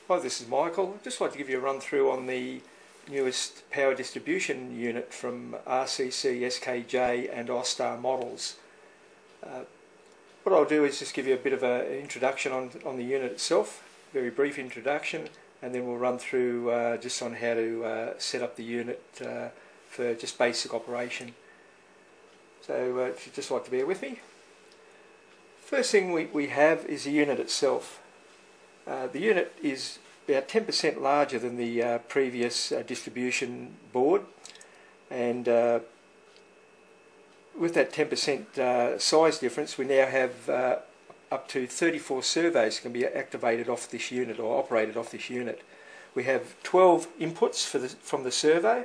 Hi, this is Michael. I'd just like to give you a run through on the newest power distribution unit from RCC, SKJ and OSTAR models. What I'll do is just give you a bit of an introduction on the unit itself, very brief introduction, and then we'll run through just on how to set up the unit for just basic operation. So if you'd just like to bear with me. First thing we have is the unit itself. The unit is about 10% larger than the previous distribution board, and with that 10% size difference, we now have up to 34 servos can be activated off this unit or operated off this unit. We have 12 inputs from the servo,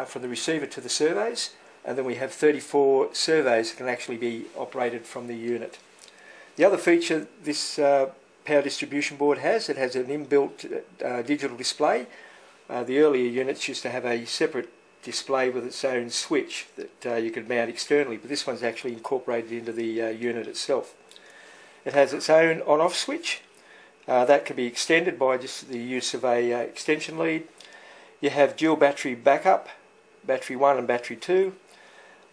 from the receiver to the servos, and then we have 34 servos that can actually be operated from the unit. The other feature this power distribution board has, it has an inbuilt digital display. The earlier units used to have a separate display with its own switch that you could mount externally, but this one's actually incorporated into the unit itself. It has its own on-off switch that can be extended by just the use of a extension lead. You have dual battery backup, battery 1 and battery 2,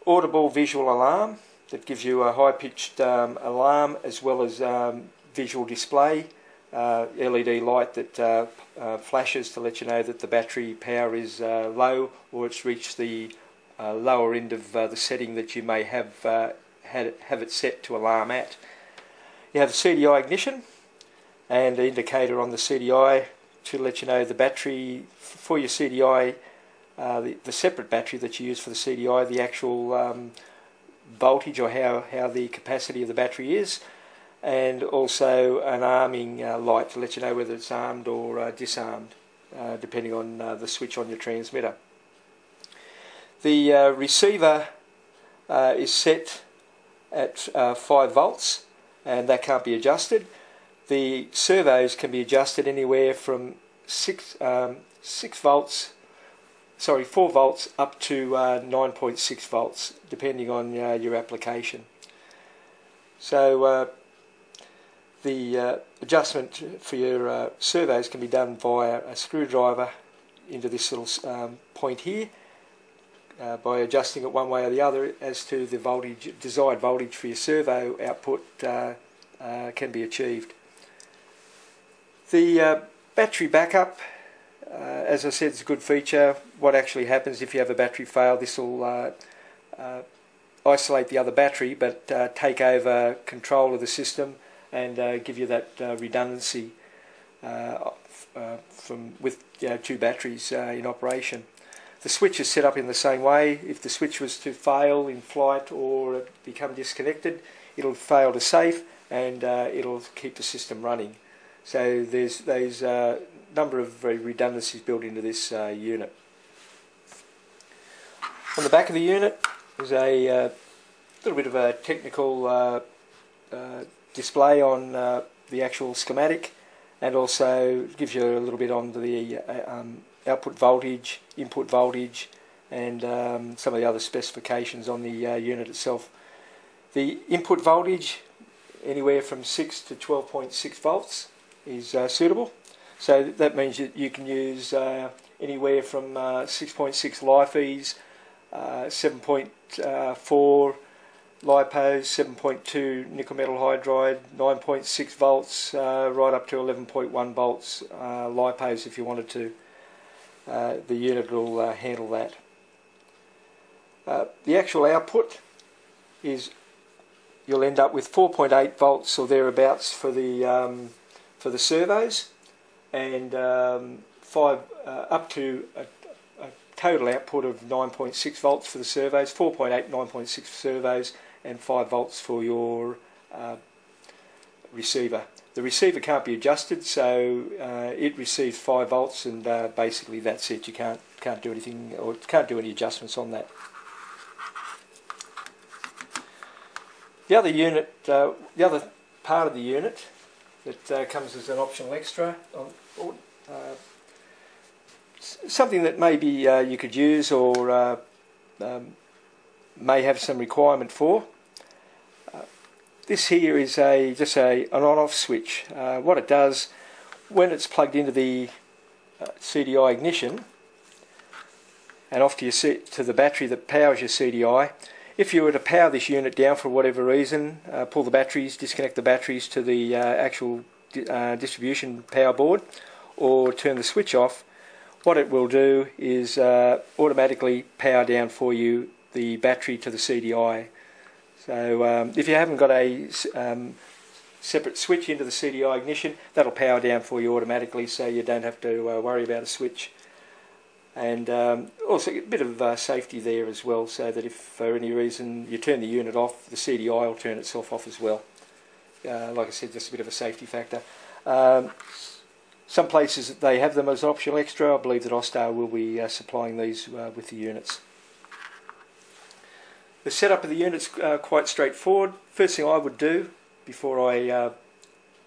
audible visual alarm that gives you a high-pitched alarm as well as visual display, LED light that flashes to let you know that the battery power is low or it's reached the lower end of the setting that you may have have it set to alarm at. You have the CDI ignition and an indicator on the CDI to let you know the battery for your CDI, the separate battery that you use for the CDI, the actual voltage or how the capacity of the battery is, and also an arming light to let you know whether it's armed or disarmed, depending on the switch on your transmitter. The receiver is set at 5 volts, and that can't be adjusted. The servos can be adjusted anywhere from 4 volts up to 9.6 volts, depending on your application. So the adjustment for your servos can be done via a screwdriver into this little point here by adjusting it one way or the other as to the voltage, desired voltage for your servo output can be achieved. The battery backup, as I said, is a good feature. What actually happens if you have a battery fail, this will isolate the other battery but take over control of the system and give you that redundancy with 2 batteries in operation. The switch is set up in the same way. If the switch was to fail in flight or become disconnected, it'll fail to safe and it'll keep the system running. So there's a number of redundancies built into this unit. On the back of the unit is a little bit of a technical display on the actual schematic, and also gives you a little bit on the output voltage, input voltage, and some of the other specifications on the unit itself. The input voltage, anywhere from 6 to 12.6 volts, is suitable. So that means you can use anywhere from 6.6 LiFe's, 7.4 LiPos, 7.2 nickel metal hydride, 9.6 volts, right up to 11.1 volts LiPos if you wanted to. The unit will handle that. The actual output is, you'll end up with 4.8 volts or thereabouts for the servos, and up to a total output of 9.6 volts for the servos, 4.8, 9.6 servos, and 5 volts for your receiver. The receiver can't be adjusted, so it receives 5 volts, and basically that's it. You can't do anything, or can't do any adjustments on that. The other unit, the other part of the unit that comes as an optional extra, something that maybe you could use or may have some requirement for. This here is just an on-off switch. What it does, when it's plugged into the CDI ignition and off to the battery that powers your CDI, if you were to power this unit down for whatever reason, pull the batteries, disconnect the batteries to the actual distribution power board, or turn the switch off, what it will do is automatically power down for you the battery to the CDI. So if you haven't got a separate switch into the CDI ignition, that'll power down for you automatically, so you don't have to worry about a switch. And also a bit of safety there as well, so that if for any reason you turn the unit off, the CDI will turn itself off as well. Like I said, just a bit of a safety factor. Some places they have them as optional extra. I believe that Austar will be supplying these with the units. The setup of the unit's quite straightforward. First thing I would do before I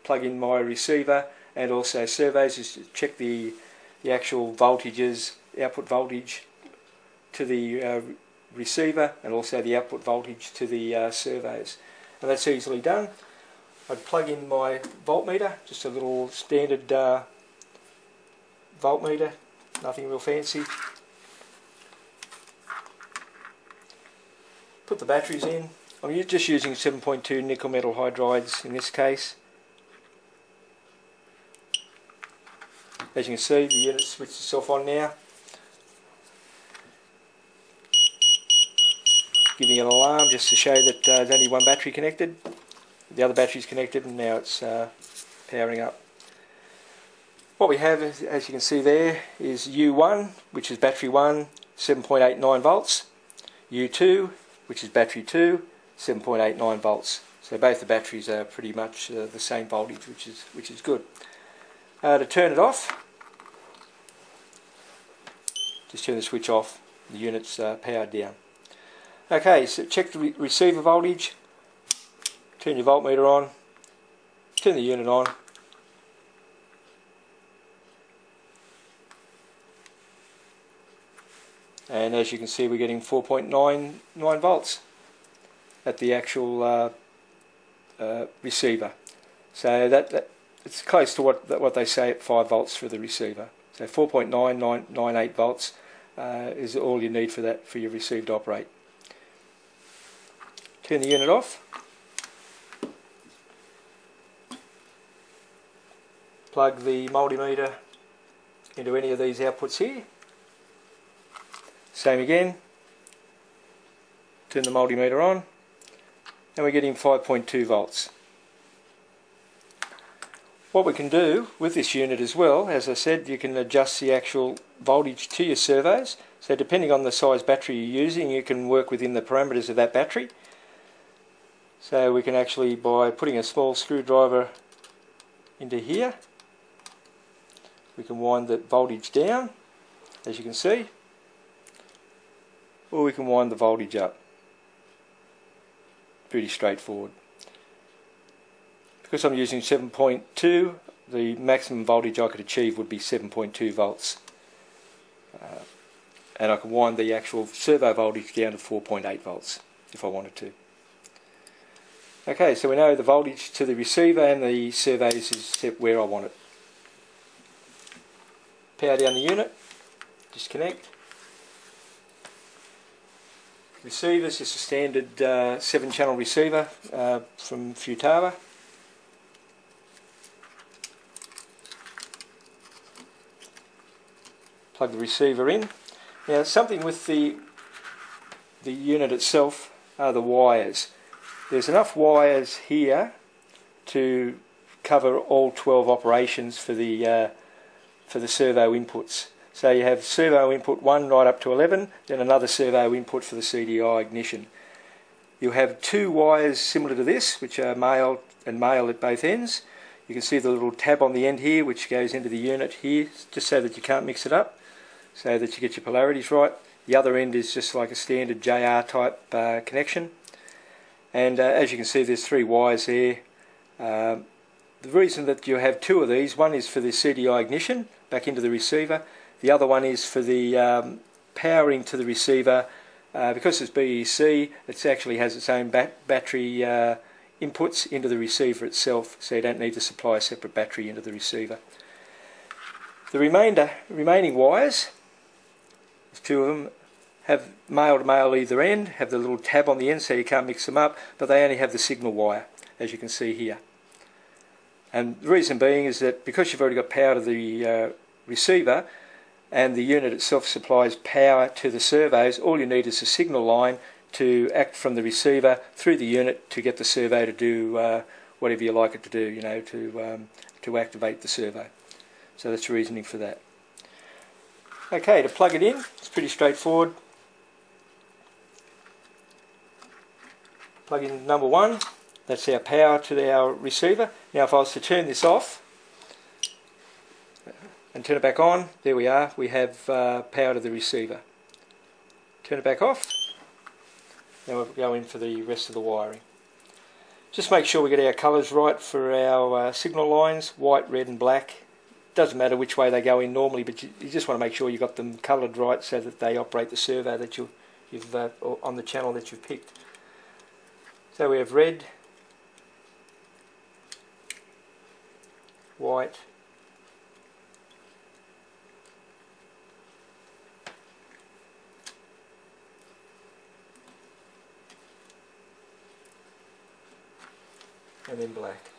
plug in my receiver and also surveys is to check the actual voltages, output voltage to the receiver, and also the output voltage to the surveys. And that's easily done. I'd plug in my voltmeter, just a little standard voltmeter, nothing real fancy. Put the batteries in. I'm just using 7.2 nickel metal hydrides in this case. As you can see, the unit switched itself on now, giving an alarm just to show that there's only one battery connected. The other battery's connected, and now it's powering up. What we have, as you can see there, is U1, which is battery 1, 7.89 volts. U2, which is battery 2, 7.89 volts. So both the batteries are pretty much the same voltage, which is good. To turn it off, just turn the switch off. The unit's powered down. Okay, so check the receiver voltage. Turn your voltmeter on. Turn the unit on. And as you can see, we're getting 4.99 volts at the actual receiver. So that it's close to what they say at 5 volts for the receiver. So 4.9998 volts is all you need for that, for your receiver to operate. Turn the unit off. Plug the multimeter into any of these outputs here. Same again. Turn the multimeter on, and we're getting 5.2 volts. What we can do with this unit as well, as I said, you can adjust the actual voltage to your servos. So depending on the size battery you're using, you can work within the parameters of that battery. So we can actually, by putting a small screwdriver into here, we can wind the voltage down, as you can see, or we can wind the voltage up. Pretty straightforward. Because I'm using 7.2, the maximum voltage I could achieve would be 7.2 volts. And I can wind the actual servo voltage down to 4.8 volts if I wanted to. Okay, so we know the voltage to the receiver and the servos is set where I want it. Power down the unit, disconnect. Receivers, just a standard 7-channel receiver from Futaba. Plug the receiver in. Now, something with the unit itself are the wires. There's enough wires here to cover all 12 operations for the servo inputs. So you have servo input 1 right up to 11, then another servo input for the CDI ignition. You have 2 wires similar to this, which are male and male at both ends. You can see the little tab on the end here, which goes into the unit here, just so that you can't mix it up, so that you get your polarities right. The other end is just like a standard JR type connection. And as you can see, there's 3 wires there. The reason that you have 2 of these, one is for the CDI ignition back into the receiver. The other one is for the powering to the receiver. Because it's BEC, it actually has its own battery inputs into the receiver itself, so you don't need to supply a separate battery into the receiver. The remaining wires, there's two of them, have male to male either end, have the little tab on the end so you can't mix them up, but they only have the signal wire, as you can see here. And the reason being is that because you've already got power to the receiver and the unit itself supplies power to the servos, all you need is a signal line to act from the receiver through the unit to get the servo to do whatever you like it to do, you know, to activate the servo. So that's the reasoning for that. Okay, to plug it in, it's pretty straightforward. Plug in number 1, that's our power to our receiver. Now if I was to turn this off and turn it back on, there we are, we have power to the receiver. Turn it back off, now we'll go in for the rest of the wiring. Just make sure we get our colours right for our signal lines, white, red and black. Doesn't matter which way they go in normally, but you just want to make sure you've got them coloured right so that they operate the servo that you've on the channel that you've picked. So we have red, white, and then black.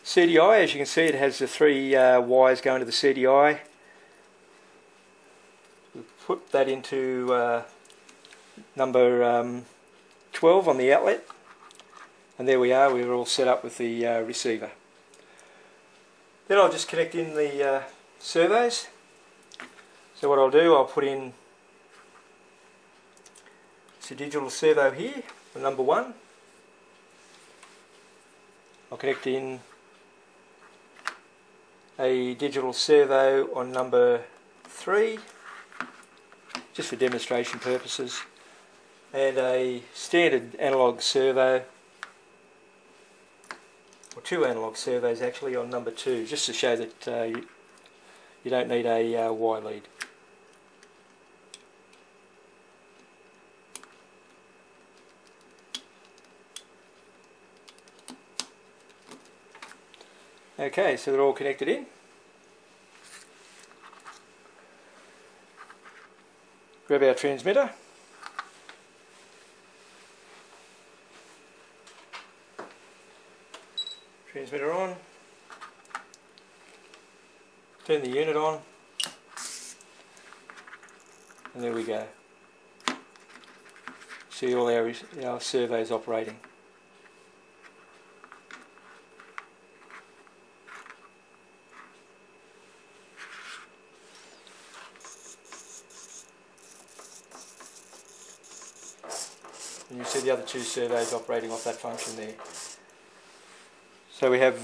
CDI, as you can see, it has the 3 wires going to the CDI. We'll put that into number 12 on the outlet, and there we are, we're all set up with the receiver. Then I'll just connect in the servos. So what I'll do, I'll put in a digital servo here for number 1. I'll connect in a digital servo on number 3, just for demonstration purposes, and a standard analog servo, or 2 analog servos actually, on number 2, just to show that you don't need a Y lead. Okay, so they're all connected in. Grab our transmitter. Transmitter on. Turn the unit on. And there we go. See all our servos operating. And you see the other 2 servos operating off that function there. So we have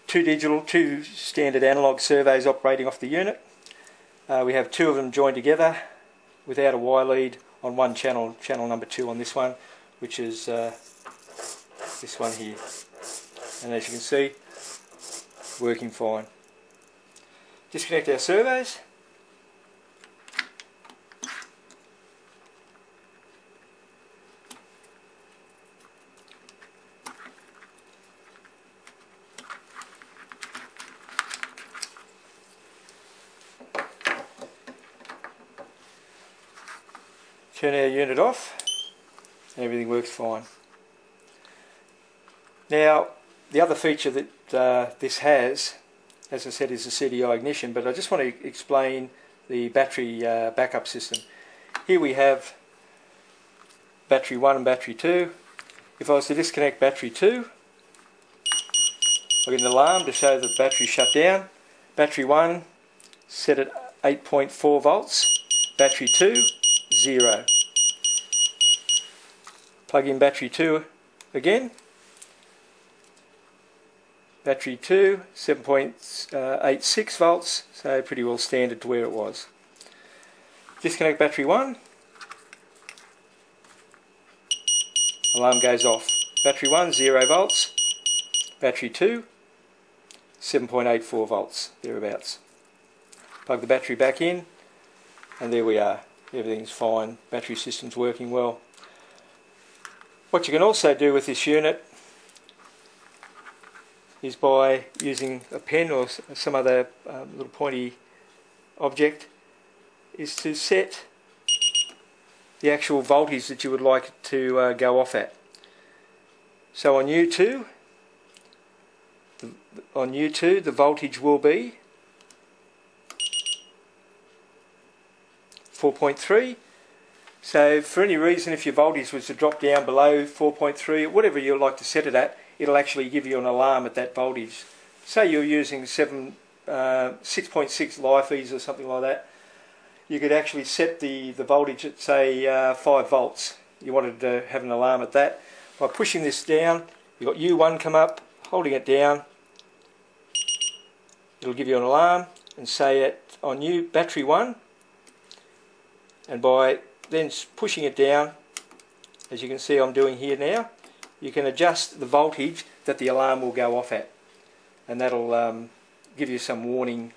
2 standard analog servos operating off the unit. We have 2 of them joined together without a Y lead on one channel, channel number 2 on this one, which is this one here. And as you can see, working fine. Disconnect our servos. Turn our unit off and everything works fine. Now the other feature that this has, as I said, is the CDI ignition, but I just want to explain the battery backup system. Here we have battery 1 and battery 2. If I was to disconnect battery 2, I get an alarm to show that the battery shut down. Battery 1 set at 8.4 volts, battery 2 0. Plug in battery 2 again. Battery 2 7.86 volts, so pretty well standard to where it was. Disconnect battery 1. Alarm goes off. Battery 1 0 volts. Battery 2 7.84 volts, thereabouts. Plug the battery back in, and there we are. Everything's fine. Battery system's working well. What you can also do with this unit is by using a pen or some other little pointy object, is to set the actual voltage that you would like it to go off at. So on U2, the voltage will be 4.3. So for any reason, if your voltage was to drop down below 4.3, whatever you'd like to set it at, it'll actually give you an alarm at that voltage. Say you're using 6.6 LiFe's or something like that, you could actually set the voltage at, say, 5 volts. You wanted to have an alarm at that. By pushing this down, you've got U1 come up, holding it down, it'll give you an alarm, and say it on battery 1, and by then pushing it down, as you can see I'm doing here now, you can adjust the voltage that the alarm will go off at, and that'll give you some warning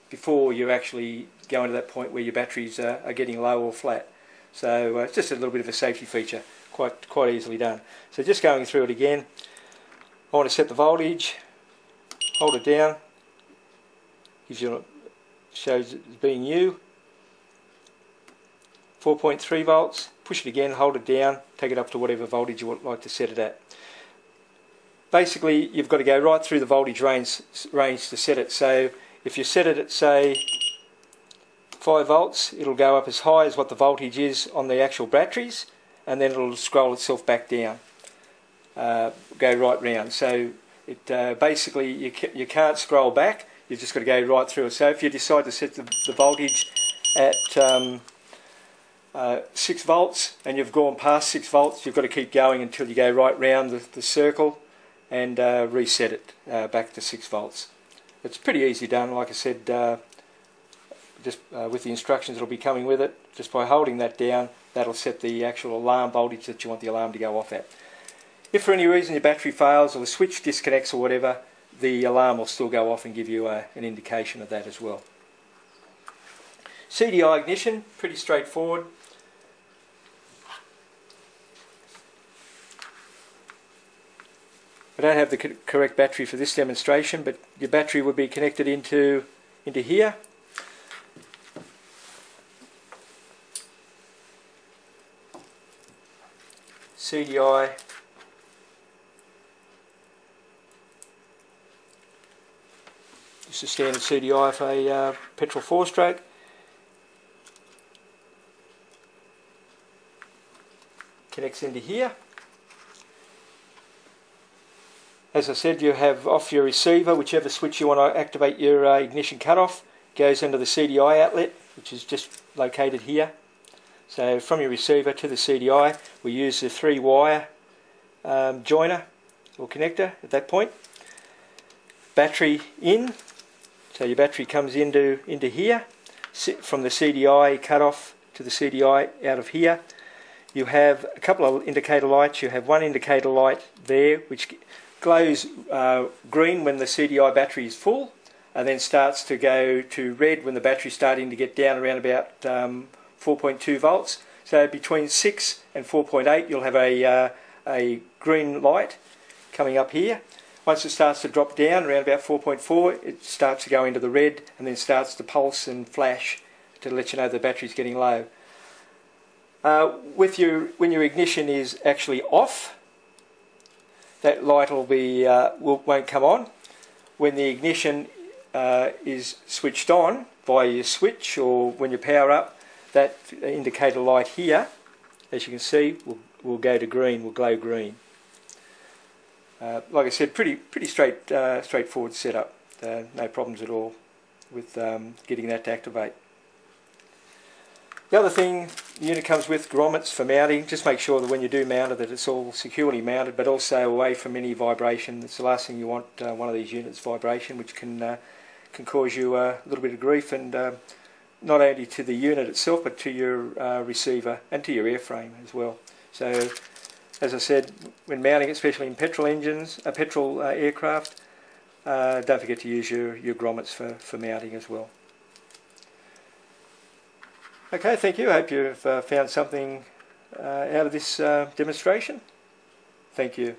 before you actually go into that point where your batteries are getting low or flat. So it's just a little bit of a safety feature, quite easily done. So just going through it again, I want to set the voltage, hold it down, shows it being U, 4.3 volts, push it again, hold it down, take it up to whatever voltage you would like to set it at. Basically, you've got to go right through the voltage range to set it. So if you set it at, say, 5 volts, it'll go up as high as what the voltage is on the actual batteries, and then it'll scroll itself back down, go right round. So it basically you can't scroll back, you've just got to go right through it. So if you decide to set the voltage at 6 volts and you've gone past 6 volts, you've got to keep going until you go right round the circle and reset it back to 6 volts. It's pretty easy done, like I said, just with the instructions that'll be coming with it. Just by holding that down, that'll set the actual alarm voltage that you want the alarm to go off at. If for any reason your battery fails or the switch disconnects or whatever, the alarm will still go off and give you an indication of that as well. CDI ignition, pretty straightforward. I don't have the correct battery for this demonstration, but your battery would be connected into here. CDI just a standard CDI for a petrol 4-stroke. Connects into here. As I said, you have off your receiver, whichever switch you want to activate your ignition cutoff, goes into the CDI outlet, which is just located here. So from your receiver to the CDI, we use the 3-wire joiner or connector at that point. Battery in, so your battery comes into here. From the CDI cutoff to the CDI out of here, you have a couple of indicator lights. You have one indicator light there which glows green when the CDI battery is full, and then starts to go to red when the battery is starting to get down around about 4.2 volts. So between 6 and 4.8 you'll have a green light coming up here. Once it starts to drop down around about 4.4, it starts to go into the red and then starts to pulse and flash to let you know the battery's getting low. When your ignition is actually off, that light will won't come on. When the ignition is switched on via your switch or when you power up, that indicator light here, as you can see, will go to green, will glow green. Like I said, pretty straightforward setup. No problems at all with getting that to activate. The other thing, the unit comes with grommets for mounting. Just make sure that when you do mount it that it's all securely mounted, but also away from any vibration. That's the last thing you want, one of these units, vibration, which can cause you a little bit of grief, and not only to the unit itself but to your receiver and to your airframe as well. So as I said, when mounting, especially in petrol engines, petrol aircraft, don't forget to use your grommets for mounting as well. Okay, thank you. I hope you've found something out of this demonstration. Thank you.